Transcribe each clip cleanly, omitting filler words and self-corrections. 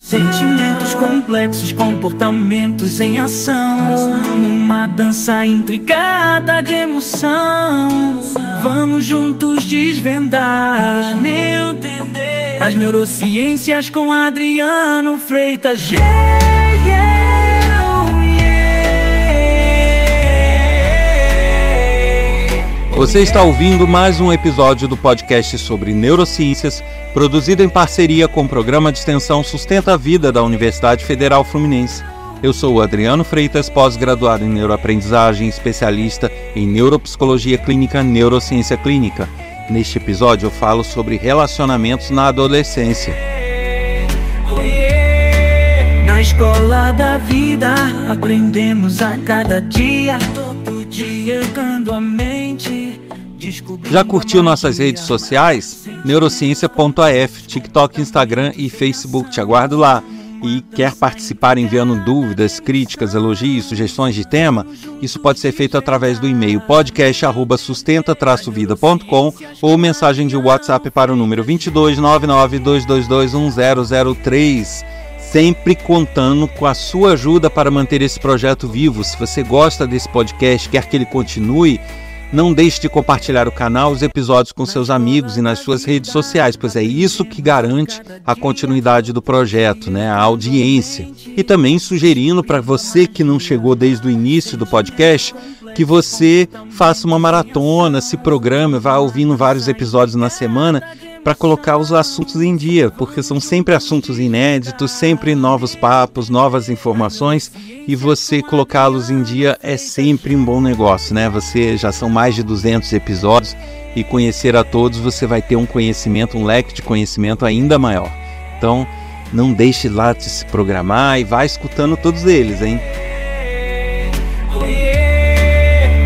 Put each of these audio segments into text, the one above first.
Sentimentos complexos, comportamentos em ação, uma dança intricada de emoção. Vamos juntos desvendar, entender as neurociências com Adriano Freitas. Você está ouvindo mais um episódio do podcast sobre neurociências, produzido em parceria com o programa de extensão Sustenta a Vida da Universidade Federal Fluminense. Eu sou o Adriano Freitas, pós-graduado em neuroaprendizagem, especialista em neuropsicologia clínica, neurociência clínica. Neste episódio eu falo sobre relacionamentos na adolescência. Na escola da vida aprendemos a cada dia, todo dia educando a mente. Já curtiu nossas redes sociais? Neurociência.af, TikTok, Instagram e Facebook, te aguardo lá. E quer participar enviando dúvidas, críticas, elogios, sugestões de tema? Isso pode ser feito através do e-mail podcast@sustenta-vida.com ou mensagem de WhatsApp para o número 2299-222-1003. Sempre contando com a sua ajuda para manter esse projeto vivo. Se você gosta desse podcast, quer que ele continue, não deixe de compartilhar o canal, os episódios com seus amigos e nas suas redes sociais, pois é isso que garante a continuidade do projeto, né? A audiência. E também sugerindo para você que não chegou desde o início do podcast, que você faça uma maratona, se programe, vá ouvindo vários episódios na semana para colocar os assuntos em dia, porque são sempre assuntos inéditos, sempre novos papos, novas informações, e você colocá-los em dia é sempre um bom negócio, né? Você já são mais de 200 episódios e conhecer a todos você vai ter um conhecimento, um leque de conhecimento ainda maior. Então, não deixe lá de se programar e vá escutando todos eles, hein?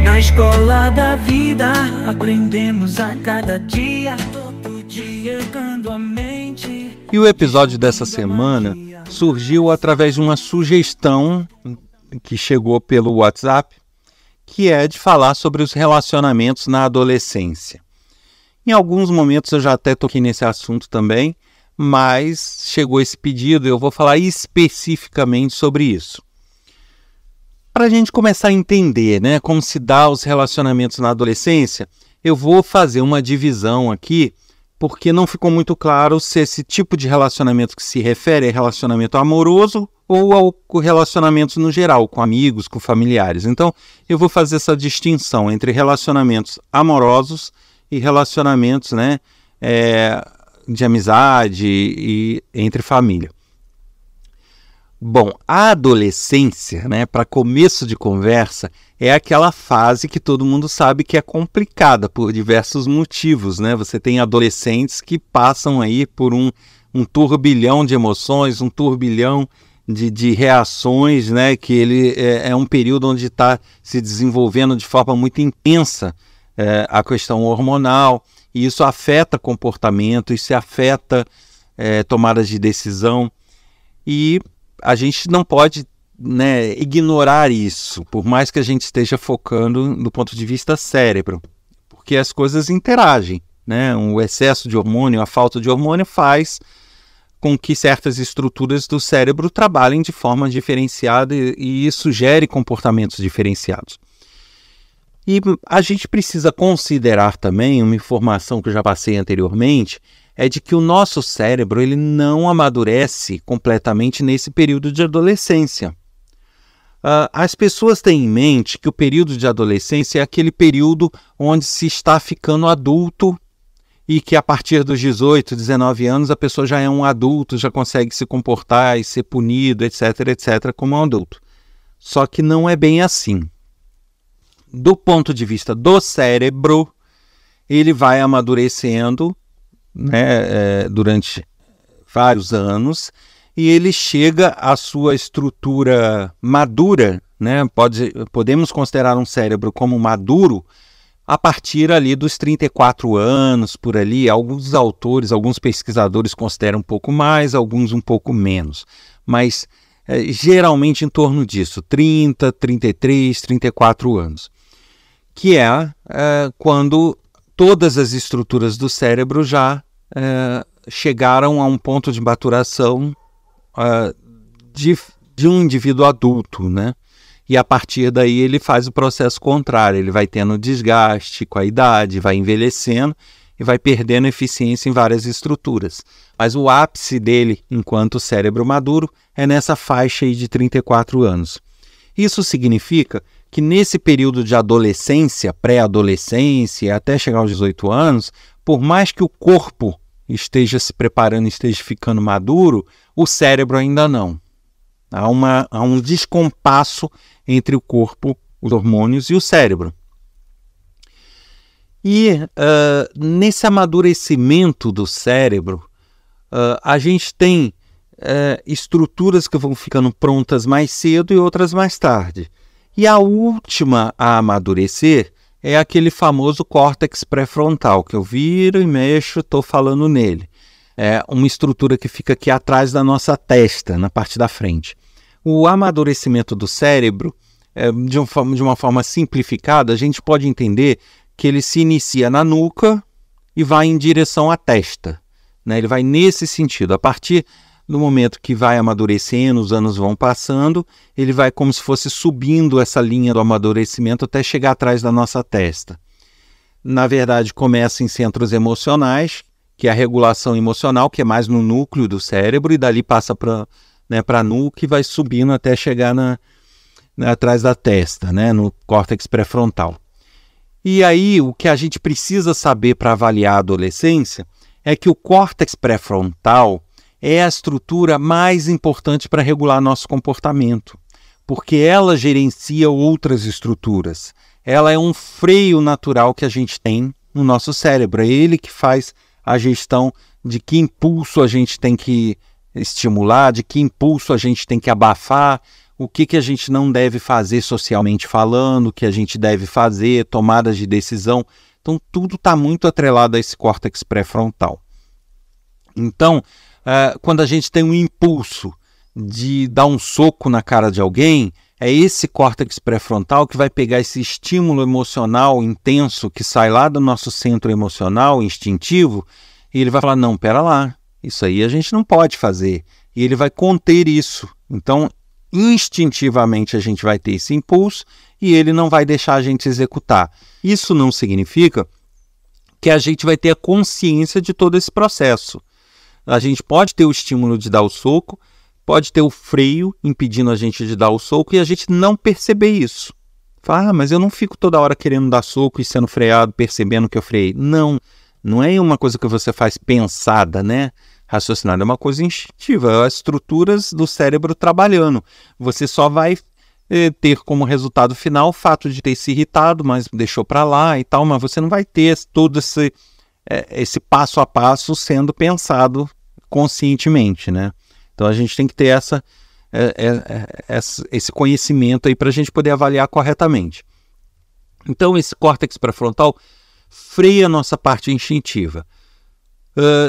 Na escola da vida aprendemos a cada dia, todo dia educando a mente. E o episódio dessa semana surgiu através de uma sugestão que chegou pelo WhatsApp, que é de falar sobre os relacionamentos na adolescência. Em alguns momentos eu já até toquei nesse assunto também, mas chegou esse pedido e eu vou falar especificamente sobre isso. Para a gente começar a entender, né, como se dá os relacionamentos na adolescência, eu vou fazer uma divisão aqui, porque não ficou muito claro se esse tipo de relacionamento que se refere é relacionamento amoroso ou ao relacionamentos no geral, com amigos, com familiares. Então, eu vou fazer essa distinção entre relacionamentos amorosos e relacionamentos, né, de amizade e entre família. Bom, a adolescência, né, para começo de conversa, é aquela fase que todo mundo sabe que é complicada por diversos motivos, né? Você tem adolescentes que passam aí por um turbilhão de emoções, um turbilhão de reações, né? Que ele é um período onde está se desenvolvendo de forma muito intensa a questão hormonal, e isso afeta comportamento, isso afeta tomadas de decisão, e a gente não pode, né, ignorar isso, por mais que a gente esteja focando do ponto de vista cérebro, porque as coisas interagem, né? O excesso de hormônio, a falta de hormônio faz com que certas estruturas do cérebro trabalhem de forma diferenciada e isso gere comportamentos diferenciados. E a gente precisa considerar também uma informação que eu já passei anteriormente, é de que o nosso cérebro ele não amadurece completamente nesse período de adolescência. As pessoas têm em mente que o período de adolescência é aquele período onde se está ficando adulto e que a partir dos 18, 19 anos a pessoa já é um adulto, já consegue se comportar e ser punido, etc, etc, como um adulto. Só que não é bem assim. Do ponto de vista do cérebro, ele vai amadurecendo, né, durante vários anos, e ele chega à sua estrutura madura, né? Podemos considerar um cérebro como maduro a partir ali dos 34 anos, por ali. Alguns autores, alguns pesquisadores consideram um pouco mais, alguns um pouco menos, mas geralmente em torno disso, 30, 33, 34 anos, que é quando todas as estruturas do cérebro já chegaram a um ponto de maturação de um indivíduo adulto, né? E a partir daí ele faz o processo contrário, ele vai tendo desgaste com a idade, vai envelhecendo e vai perdendo eficiência em várias estruturas. Mas o ápice dele, enquanto cérebro maduro, é nessa faixa aí de 34 anos. Isso significa que nesse período de adolescência, pré-adolescência, até chegar aos 18 anos, por mais que o corpo esteja se preparando, esteja ficando maduro, o cérebro ainda não. Há um descompasso entre o corpo, os hormônios e o cérebro. E nesse amadurecimento do cérebro, a gente tem estruturas que vão ficando prontas mais cedo e outras mais tarde. E a última a amadurecer é aquele famoso córtex pré-frontal, que eu viro e mexo, estou falando nele. É uma estrutura que fica aqui atrás da nossa testa, na parte da frente. O amadurecimento do cérebro, de uma forma simplificada, a gente pode entender que ele se inicia na nuca e vai em direção à testa, né? Ele vai nesse sentido. A partir do momento que vai amadurecendo, os anos vão passando, ele vai como se fosse subindo essa linha do amadurecimento até chegar atrás da nossa testa. Na verdade, começa em centros emocionais, que é a regulação emocional, que é mais no núcleo do cérebro, e dali passa para a nuca e vai subindo até chegar atrás da testa, né, no córtex pré-frontal. E aí, o que a gente precisa saber para avaliar a adolescência é que o córtex pré-frontal é a estrutura mais importante para regular nosso comportamento, porque ela gerencia outras estruturas. Ela é um freio natural que a gente tem no nosso cérebro. É ele que faz a gestão de que impulso a gente tem que estimular, de que impulso a gente tem que abafar, o que a gente não deve fazer socialmente falando, o que a gente deve fazer, tomadas de decisão. Então, tudo está muito atrelado a esse córtex pré-frontal. Então, quando a gente tem um impulso de dar um soco na cara de alguém, é esse córtex pré-frontal que vai pegar esse estímulo emocional intenso que sai lá do nosso centro emocional, instintivo, e ele vai falar, não, pera lá, isso aí a gente não pode fazer. E ele vai conter isso. Então, instintivamente a gente vai ter esse impulso e ele não vai deixar a gente executar. Isso não significa que a gente vai ter a consciência de todo esse processo. A gente pode ter o estímulo de dar o soco, pode ter o freio impedindo a gente de dar o soco e a gente não perceber isso. Fala, mas eu não fico toda hora querendo dar soco e sendo freado, percebendo que eu freiei. Não é uma coisa que você faz pensada, né? Raciocinada, é uma coisa instintiva, as estruturas do cérebro trabalhando. Você só vai ter como resultado final o fato de ter se irritado, mas deixou para lá e tal, mas você não vai ter todo esse passo a passo sendo pensado conscientemente, né? Então a gente tem que ter esse conhecimento aí para a gente poder avaliar corretamente. Então esse córtex pré-frontal freia a nossa parte instintiva.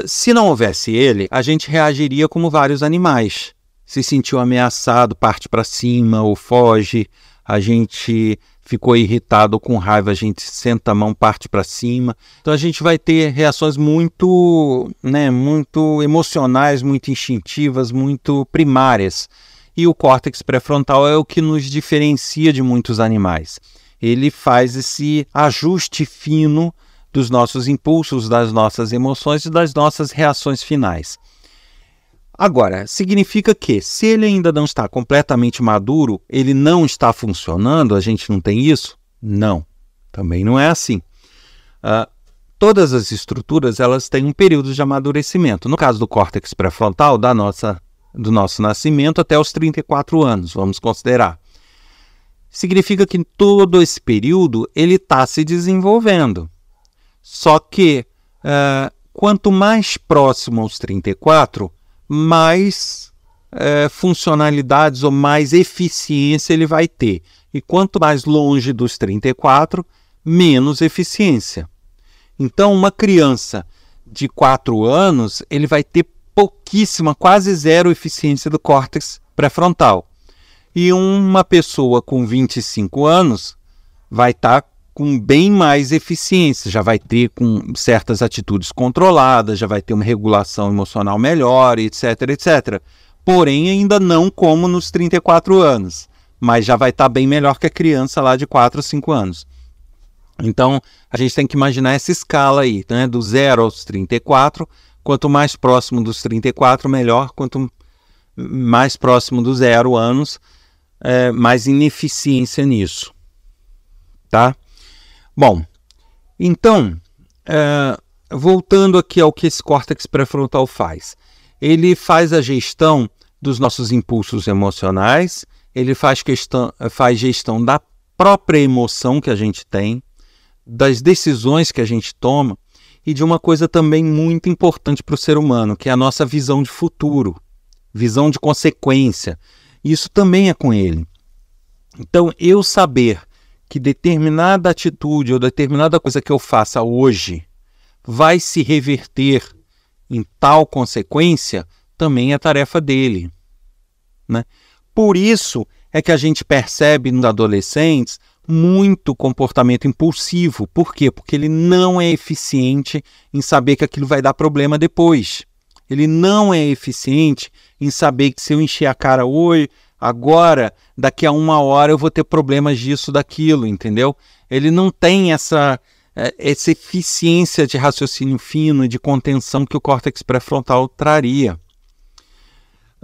Se não houvesse ele, a gente reagiria como vários animais. Se sentiu ameaçado, parte para cima ou foge. A gente ficou irritado ou com raiva, a gente senta a mão, parte para cima. Então a gente vai ter reações muito emocionais, muito instintivas, muito primárias. E o córtex pré-frontal é o que nos diferencia de muitos animais. Ele faz esse ajuste fino dos nossos impulsos, das nossas emoções e das nossas reações finais. Agora, significa que se ele ainda não está completamente maduro, ele não está funcionando, a gente não tem isso? Não, também não é assim. Todas as estruturas elas têm um período de amadurecimento. No caso do córtex pré-frontal, do nosso nascimento até os 34 anos, vamos considerar. Significa que em todo esse período ele está se desenvolvendo. Só que quanto mais próximo aos 34, mais funcionalidades ou mais eficiência ele vai ter. E quanto mais longe dos 34, menos eficiência. Então, uma criança de 4 anos, ele vai ter pouquíssima, quase zero eficiência do córtex pré-frontal. E uma pessoa com 25 anos vai estar com bem mais eficiência, já vai ter com certas atitudes controladas, já vai ter uma regulação emocional melhor, etc, etc. porém ainda não como nos 34 anos, mas já vai estar bem melhor que a criança lá de 4 ou 5 anos. Então, a gente tem que imaginar essa escala aí, né? Do 0 aos 34, quanto mais próximo dos 34, melhor, quanto mais próximo dos 0 anos, mais ineficiência nisso, tá? Bom, então, voltando aqui ao que esse córtex pré-frontal faz. Ele faz a gestão dos nossos impulsos emocionais, ele faz gestão da própria emoção que a gente tem, das decisões que a gente toma e de uma coisa também muito importante para o ser humano, que é a nossa visão de futuro, visão de consequência. Isso também é com ele. Então, eu saber que determinada atitude ou determinada coisa que eu faça hoje vai se reverter em tal consequência, também é tarefa dele, né? Por isso é que a gente percebe nos adolescentes muito comportamento impulsivo. Por quê? Porque ele não é eficiente em saber que aquilo vai dar problema depois. Ele não é eficiente em saber que se eu encher a cara hoje, agora, daqui a 1 hora eu vou ter problemas disso, daquilo, entendeu? Ele não tem essa eficiência de raciocínio fino e de contenção que o córtex pré-frontal traria.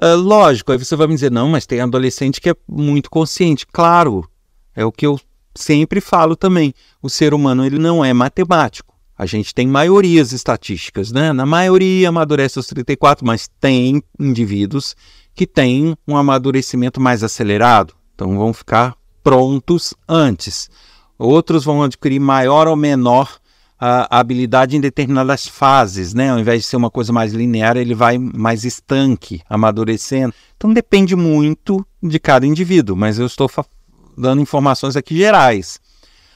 Lógico, aí você vai me dizer, não, mas tem adolescente que é muito consciente. Claro, é o que eu sempre falo também. O ser humano ele não é matemático. A gente tem maiorias estatísticas, né? Na maioria amadurece aos 34, mas tem indivíduos que têm um amadurecimento mais acelerado. Então vão ficar prontos antes. Outros vão adquirir maior ou menor a habilidade em determinadas fases, né? Ao invés de ser uma coisa mais linear, ele vai mais estanque, amadurecendo. Então depende muito de cada indivíduo, mas eu estou dando informações aqui gerais.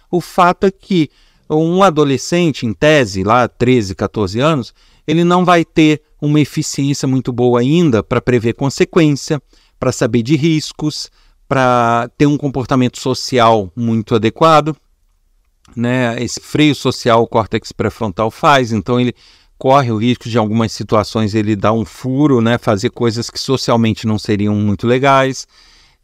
O fato é que um adolescente, em tese, lá 13, 14 anos, ele não vai ter uma eficiência muito boa ainda para prever consequência, para saber de riscos, para ter um comportamento social muito adequado, né? Esse freio social o córtex pré-frontal faz, então ele corre o risco de algumas situações ele dar um furo, né? Fazer coisas que socialmente não seriam muito legais.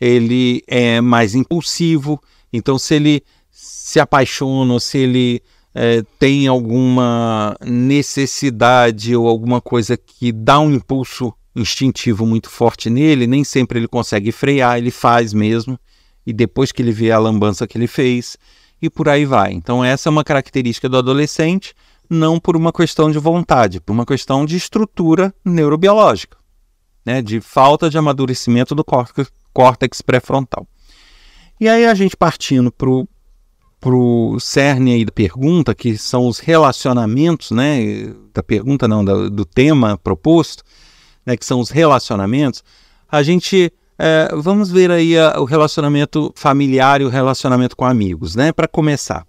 Ele é mais impulsivo, então se ele se apaixona ou se ele tem alguma necessidade ou alguma coisa que dá um impulso instintivo muito forte nele, nem sempre ele consegue frear, ele faz mesmo, e depois que ele vê a lambança que ele fez, e por aí vai. Então essa é uma característica do adolescente, não por uma questão de vontade, por uma questão de estrutura neurobiológica, né? De falta de amadurecimento do córtex pré-frontal. E aí a gente partindo para o cerne aí da pergunta, que são os relacionamentos, né? Da pergunta não, do tema proposto, né? Que são os relacionamentos, a gente vamos ver aí o relacionamento familiar e o relacionamento com amigos, né? Para começar,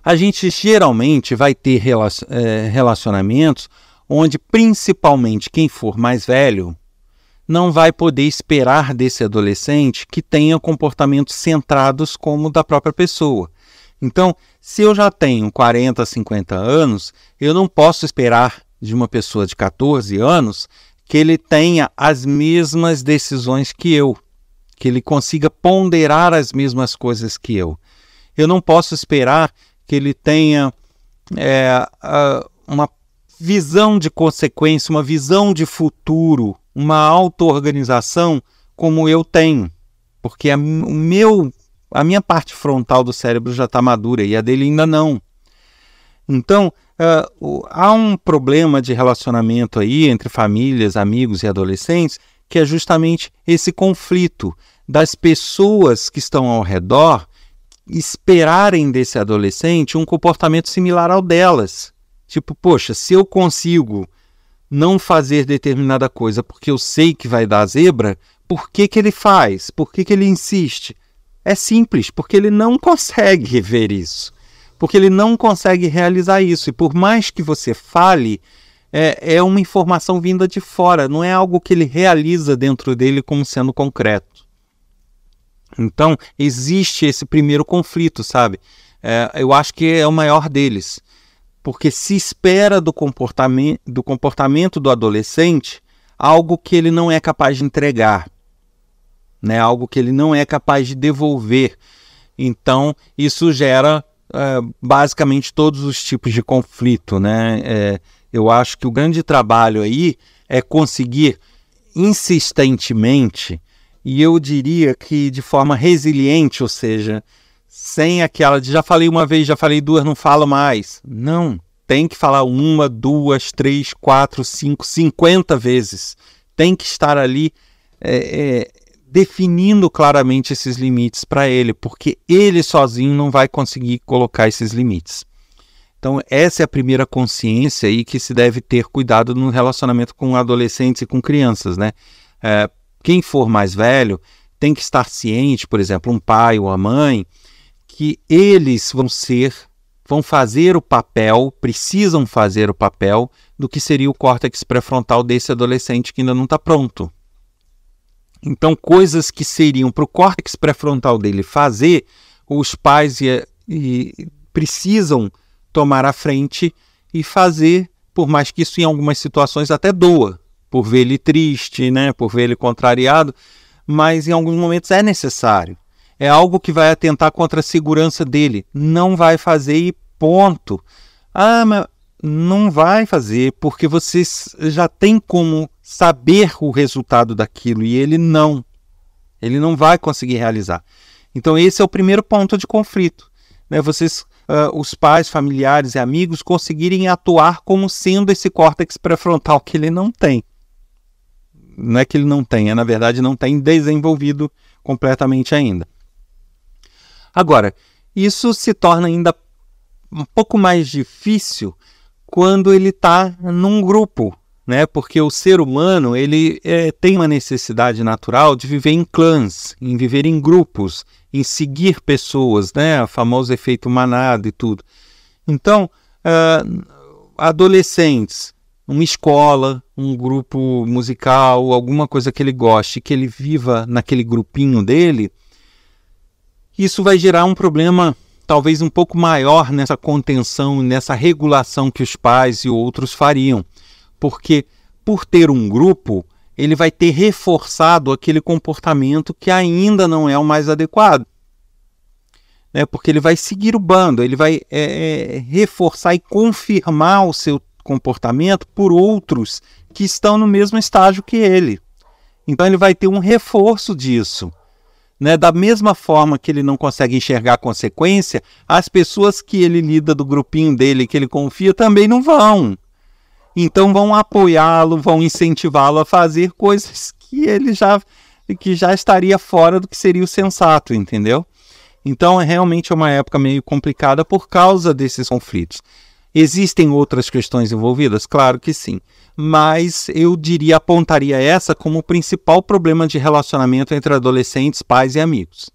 a gente geralmente vai ter relacionamentos onde principalmente quem for mais velho não vai poder esperar desse adolescente que tenha comportamentos centrados como o da própria pessoa. Então, se eu já tenho 40, 50 anos, eu não posso esperar de uma pessoa de 14 anos que ele tenha as mesmas decisões que eu, que ele consiga ponderar as mesmas coisas que eu. Eu não posso esperar que ele tenha uma visão de consequência, uma visão de futuro, uma auto-organização como eu tenho, porque a minha parte frontal do cérebro já está madura e a dele ainda não. Então, há um problema de relacionamento aí entre famílias, amigos e adolescentes, que é justamente esse conflito das pessoas que estão ao redor esperarem desse adolescente um comportamento similar ao delas. Tipo, poxa, se eu consigo não fazer determinada coisa porque eu sei que vai dar zebra, por que ele faz? Por que ele insiste? É simples, porque ele não consegue ver isso. Porque ele não consegue realizar isso. E por mais que você fale, é uma informação vinda de fora, não é algo que ele realiza dentro dele como sendo concreto. Então, existe esse primeiro conflito, sabe? Eu acho que é o maior deles. Porque se espera do comportamento do adolescente algo que ele não é capaz de entregar, né? Algo que ele não é capaz de devolver. Então, isso gera basicamente todos os tipos de conflito, né? Eu acho que o grande trabalho aí é conseguir insistentemente, e eu diria que de forma resiliente, ou seja, sem aquela de já falei uma vez, já falei duas, não falo mais. Não, tem que falar 1, 2, 3, 4, 5, 50 vezes. Tem que estar ali definindo claramente esses limites para ele, porque ele sozinho não vai conseguir colocar esses limites. Então, essa é a primeira consciência aí que se deve ter cuidado no relacionamento com adolescentes e com crianças, né? Quem for mais velho tem que estar ciente, por exemplo, um pai ou a mãe, que eles vão fazer o papel, precisam fazer o papel do que seria o córtex pré-frontal desse adolescente que ainda não está pronto. Então, coisas que seriam para o córtex pré-frontal dele fazer, os pais precisam tomar a frente e fazer, por mais que isso em algumas situações até doa, por ver ele triste, né, por ver ele contrariado, mas em alguns momentos é necessário. É algo que vai atentar contra a segurança dele. Não vai fazer e ponto. Mas não vai fazer porque você já tem como saber o resultado daquilo e ele não vai conseguir realizar. Então esse é o primeiro ponto de conflito, né? Os pais, familiares e amigos conseguirem atuar como sendo esse córtex pré-frontal que ele não tem. Não é que ele não tenha, na verdade não tem desenvolvido completamente ainda. Agora, isso se torna ainda um pouco mais difícil quando ele está num grupo, né? Porque o ser humano ele tem uma necessidade natural de viver em clãs, em viver em grupos, em seguir pessoas, né? O famoso efeito manada e tudo. Então, adolescentes, uma escola, um grupo musical, alguma coisa que ele goste, que ele viva naquele grupinho dele, isso vai gerar um problema talvez um pouco maior nessa contenção, nessa regulação que os pais e outros fariam. Porque, por ter um grupo, ele vai ter reforçado aquele comportamento que ainda não é o mais adequado. Né? Porque ele vai seguir o bando, ele vai reforçar e confirmar o seu comportamento por outros que estão no mesmo estágio que ele. Então ele vai ter um reforço disso. Né? Da mesma forma que ele não consegue enxergar a consequência, as pessoas que ele lida do grupinho dele, que ele confia, também não vão. Então vão apoiá-lo, vão incentivá-lo a fazer coisas que ele já estaria fora do que seria o sensato, entendeu? Então realmente é uma época meio complicada por causa desses conflitos. Existem outras questões envolvidas? Claro que sim. Mas eu apontaria essa como o principal problema de relacionamento entre adolescentes, pais e amigos.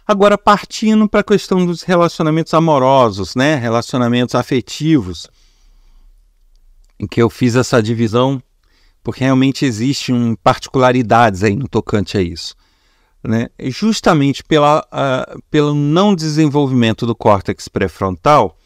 Agora, partindo para a questão dos relacionamentos amorosos, né? Relacionamentos afetivos, em que eu fiz essa divisão, porque realmente existem particularidades aí no tocante a isso. Né? Justamente pelo não desenvolvimento do córtex pré-frontal,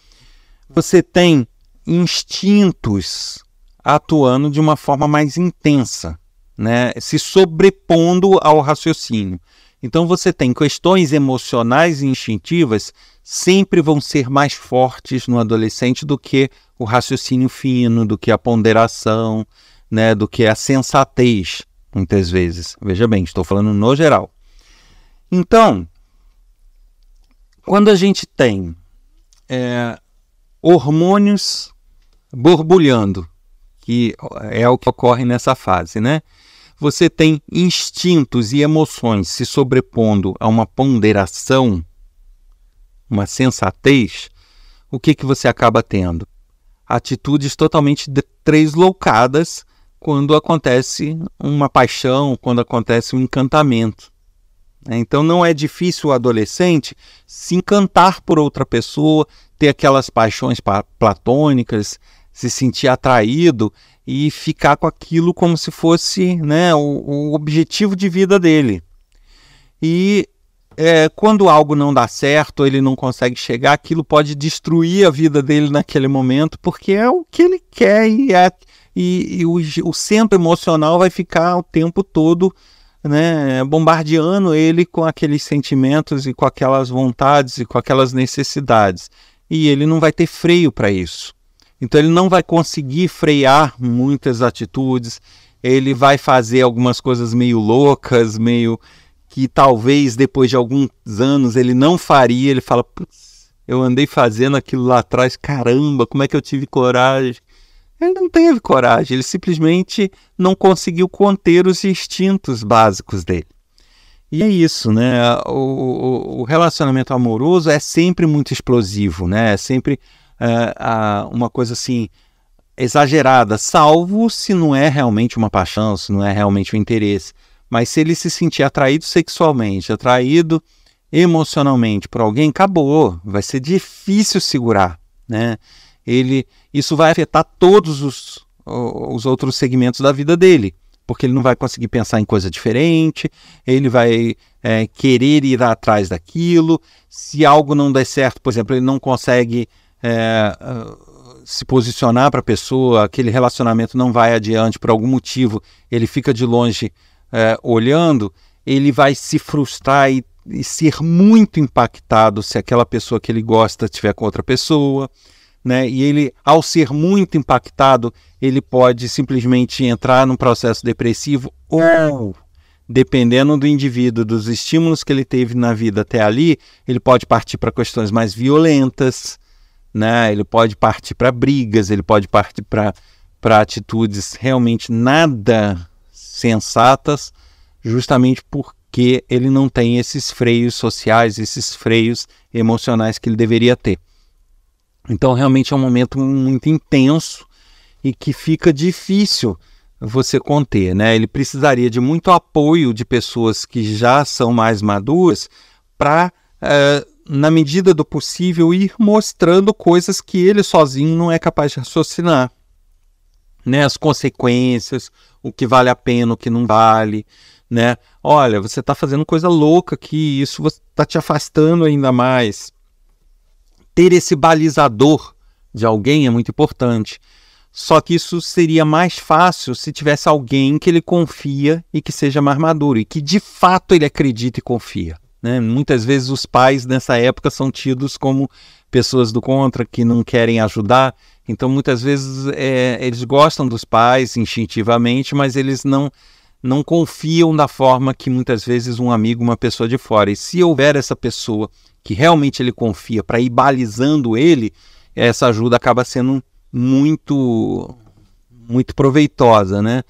você tem instintos atuando de uma forma mais intensa, né? Se sobrepondo ao raciocínio. Então você tem questões emocionais e instintivas sempre vão ser mais fortes no adolescente do que o raciocínio fino, do que a ponderação, né? Do que a sensatez, muitas vezes. Veja bem, estou falando no geral. Então, quando a gente tem hormônios borbulhando, que é o que ocorre nessa fase, né? Você tem instintos e emoções se sobrepondo a uma ponderação, uma sensatez, o que você acaba tendo? Atitudes totalmente tresloucadas quando acontece uma paixão, quando acontece um encantamento. Então não é difícil o adolescente se encantar por outra pessoa, ter aquelas paixões platônicas, se sentir atraído e ficar com aquilo como se fosse, né, o objetivo de vida dele. E quando algo não dá certo, ele não consegue chegar, aquilo pode destruir a vida dele naquele momento, porque é o que ele quer e o centro emocional vai ficar o tempo todo, né, bombardeando ele com aqueles sentimentos e com aquelas vontades e com aquelas necessidades. E ele não vai ter freio para isso. Então ele não vai conseguir frear muitas atitudes, ele vai fazer algumas coisas meio loucas, meio que talvez depois de alguns anos ele não faria. Ele fala, putz, eu andei fazendo aquilo lá atrás, caramba, como é que eu tive coragem? Ele não teve coragem, ele simplesmente não conseguiu conter os instintos básicos dele. E é isso, né? O relacionamento amoroso é sempre muito explosivo, né? É sempre uma coisa assim exagerada, salvo se não é realmente uma paixão, se não é realmente um interesse. Mas se ele se sentir atraído sexualmente, atraído emocionalmente por alguém, acabou. Vai ser difícil segurar, né? Isso vai afetar todos os outros segmentos da vida dele, porque ele não vai conseguir pensar em coisa diferente, ele vai querer ir atrás daquilo. Se algo não der certo, por exemplo, ele não consegue se posicionar para a pessoa, aquele relacionamento não vai adiante por algum motivo, ele fica de longe olhando, ele vai se frustrar e ser muito impactado se aquela pessoa que ele gosta estiver com outra pessoa, né? E ele, ao ser muito impactado, ele pode simplesmente entrar num processo depressivo ou, dependendo do indivíduo, dos estímulos que ele teve na vida até ali, ele pode partir para questões mais violentas, né? Ele pode partir para brigas, ele pode partir para atitudes realmente nada sensatas, justamente porque ele não tem esses freios sociais, esses freios emocionais que ele deveria ter. Então realmente é um momento muito intenso e que fica difícil você conter, né? Ele precisaria de muito apoio de pessoas que já são mais maduras para, na medida do possível, ir mostrando coisas que ele sozinho não é capaz de raciocinar, né? As consequências, o que vale a pena, o que não vale, né? Olha, você está fazendo coisa louca aqui, isso está te afastando ainda mais. Ter esse balizador de alguém é muito importante. Só que isso seria mais fácil se tivesse alguém que ele confia e que seja mais maduro, e que de fato ele acredita e confia, né? Muitas vezes os pais nessa época são tidos como pessoas do contra, que não querem ajudar. Então muitas vezes eles gostam dos pais instintivamente, mas eles não confiam da forma que muitas vezes um amigo, uma pessoa de fora. E se houver essa pessoa que realmente ele confia para ir balizando ele, essa ajuda acaba sendo muito, muito proveitosa, né?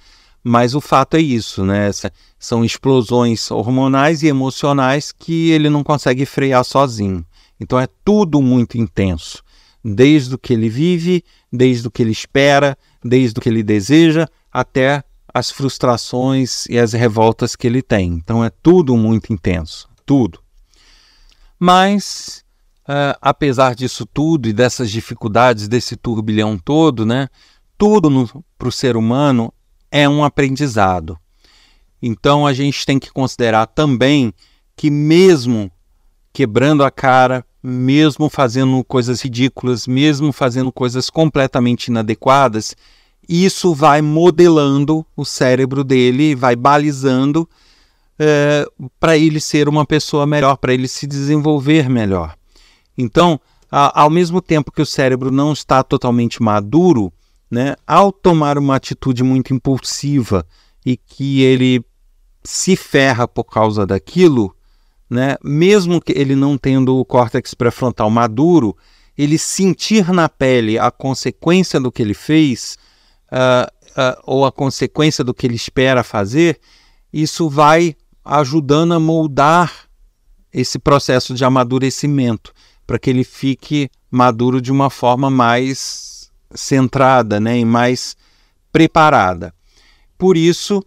Mas o fato é isso, né? São explosões hormonais e emocionais que ele não consegue frear sozinho. Então é tudo muito intenso, desde o que ele vive, desde o que ele espera, desde o que ele deseja, até as frustrações e as revoltas que ele tem. Então é tudo muito intenso, tudo. Mas, apesar disso tudo e dessas dificuldades, desse turbilhão todo, né, tudo para o ser humano é um aprendizado. Então a gente tem que considerar também que mesmo quebrando a cara, mesmo fazendo coisas ridículas, mesmo fazendo coisas completamente inadequadas, isso vai modelando o cérebro dele, vai balizando para ele ser uma pessoa melhor, para ele se desenvolver melhor. Então, ao mesmo tempo que o cérebro não está totalmente maduro, né, ao tomar uma atitude muito impulsiva e que ele se ferra por causa daquilo, né, mesmo que ele não tendo o córtex pré-frontal maduro, ele sentir na pele a consequência do que ele fez, ou a consequência do que ele espera fazer, isso vai ajudando a moldar esse processo de amadurecimento, para que ele fique maduro de uma forma mais centrada, né, e mais preparada. Por isso,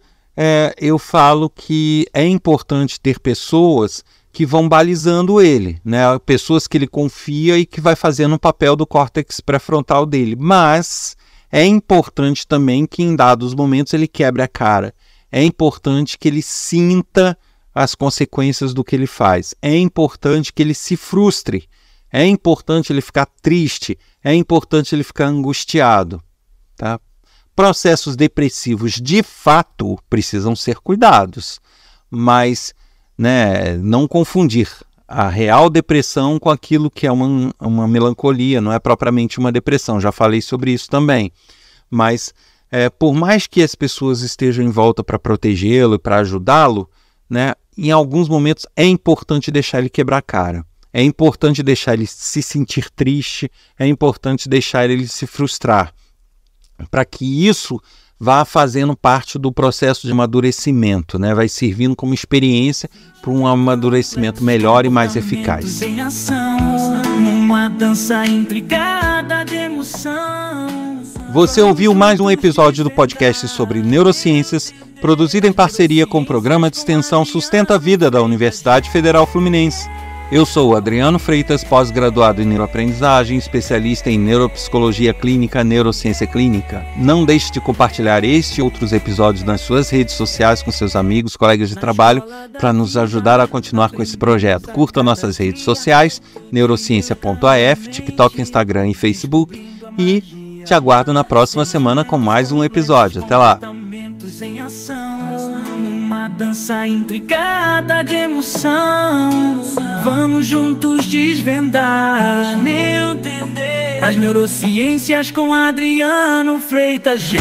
eu falo que é importante ter pessoas que vão balizando ele, né, pessoas que ele confia e que vai fazendo o papel do córtex pré-frontal dele. Mas é importante também que em dados momentos ele quebre a cara. É importante que ele sinta as consequências do que ele faz. É importante que ele se frustre. É importante ele ficar triste. É importante ele ficar angustiado, tá? Processos depressivos, de fato, precisam ser cuidados, mas, né, não confundir a real depressão com aquilo que é uma melancolia, não é propriamente uma depressão. Já falei sobre isso também. Mas, por mais que as pessoas estejam em volta para protegê-lo e para ajudá-lo, né, em alguns momentos é importante deixar ele quebrar a cara. É importante deixar ele se sentir triste, é importante deixar ele se frustrar, para que isso vá fazendo parte do processo de amadurecimento, né? Vai servindo como experiência para um amadurecimento melhor e mais eficaz. Uma dança intricada de emoção. Você ouviu mais um episódio do podcast sobre neurociências, produzido em parceria com o Programa de Extensão Sustenta a Vida da Universidade Federal Fluminense. Eu sou o Adriano Freitas, pós-graduado em neuroaprendizagem, especialista em neuropsicologia clínica, neurociência clínica. Não deixe de compartilhar este e outros episódios nas suas redes sociais com seus amigos, colegas de trabalho, para nos ajudar a continuar com esse projeto. Curta nossas redes sociais, neurociência.af, TikTok, Instagram e Facebook, e te aguardo na próxima semana com mais um episódio. Até lá! Uma dança intricada de emoção. Vamos juntos desvendar, entender as neurociências com Adriano Freitas.